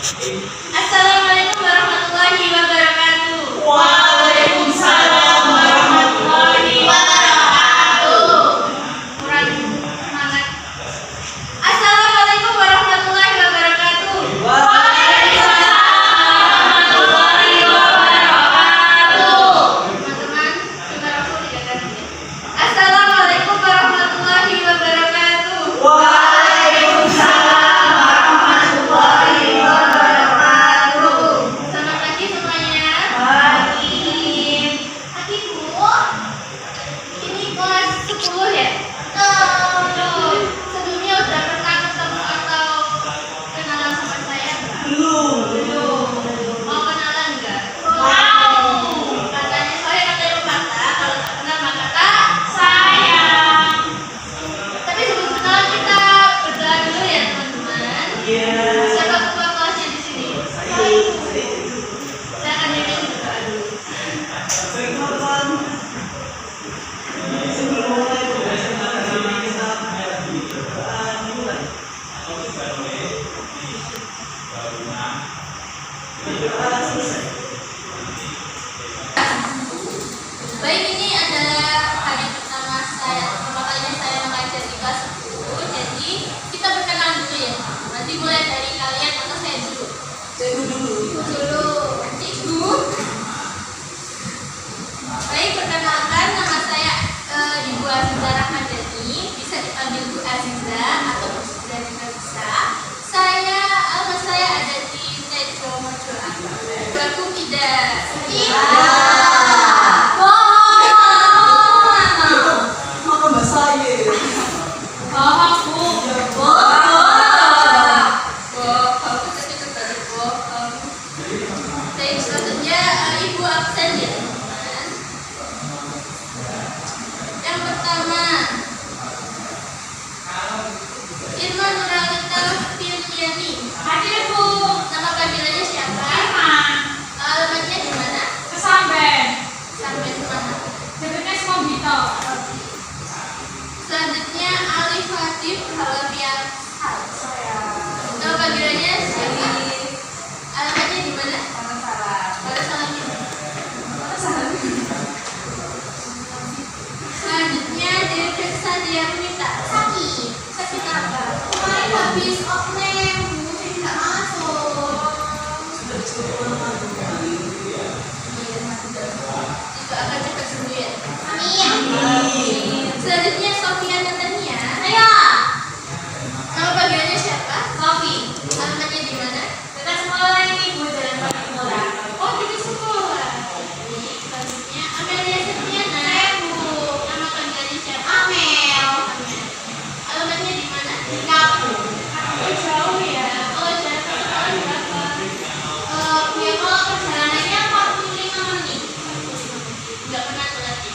Assalamualaikum warahmatullahi wabarakatuh. Waalaikumsalam warahmatullahi Wabarakatuh. Kurang semangat. Assalamualaikum warahmatullahi wabarakatuh. Waalaikumsalam warahmatullahi wabarakatuh. Teman-teman, coba langsung dijaga. Assalamualaikum warahmatullahi wabarakatuh. Waalaikumsalam warahmatullahi wabarakatuh. Selamat pagi semuanya. Pagi. Pagiku, ini kelas 10 ya? Tuh. Sebelumnya udah pernah ketemu atau kenalan sama saya? Belum. Mau kenalan nggak? Mau. Katanya saya katanya pepatah, kalau tak kenal maka tak. Sayang. Tapi sebelum kenalan kita berdoa dulu ya teman-teman. Iya. Siapa ketua kelasnya di sini? Saya akan nyanyiin berdoa dulu. Baik, sebelum mulai pembahasan kita mulai. Berdoa selesai. Baik, ini adalah hari pertama kalinya saya mengajar di kelas 10. Jadi kita berkenalan dulu ya. Nanti mulai dari kalian atau saya dulu. Dulu. Cikgu. Baik, perkenalkan nama saya Ibu Aziza Rahmadani. Bisa dipanggil Bu Aziza atau Bu Aziza juga bisa. Alamat saya ada di Tejo Mojo Agung. Aku tidak. Maka mbak saya. Baik, selanjutnya Ibu absen ya teman-teman. Yang pertama, Irma Nuralita Firliani. Hadir Bu. Nama panggilannya siapa? Irman. Alamatnya di mana? Kesamben. Sampai mana? Jadinya Skombito. Selanjutnya Alif Hatip Halafian Hal. Nama panggilannya siapa? Alamatnya di mana? Pada salah ini. Selanjutnya Dedek Sadia Rumita. Sakit apa? Kemarin habis off-name, Bu, jadi nggak masuk. Iya, itu akan cepat sembuh ya. Amin. Selanjutnya Sofia Natania. Ayo. Nama panggilannya siapa? Sofi. Alamatnya di mana? Dekat sekolah ini Bu, Jalan Patimura. Oh, di sekolah. Baik, selanjutnya Amelia Septiana. Saya Bu. Nama panggilannya siapa? Amel. Alamatnya di mana? Di Kapuk. Aku jauh ya. Oh, jarak ke sekolah berapa? Ya kalau perjalanannya 45 menit. Nggak pernah telat ya?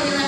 dengan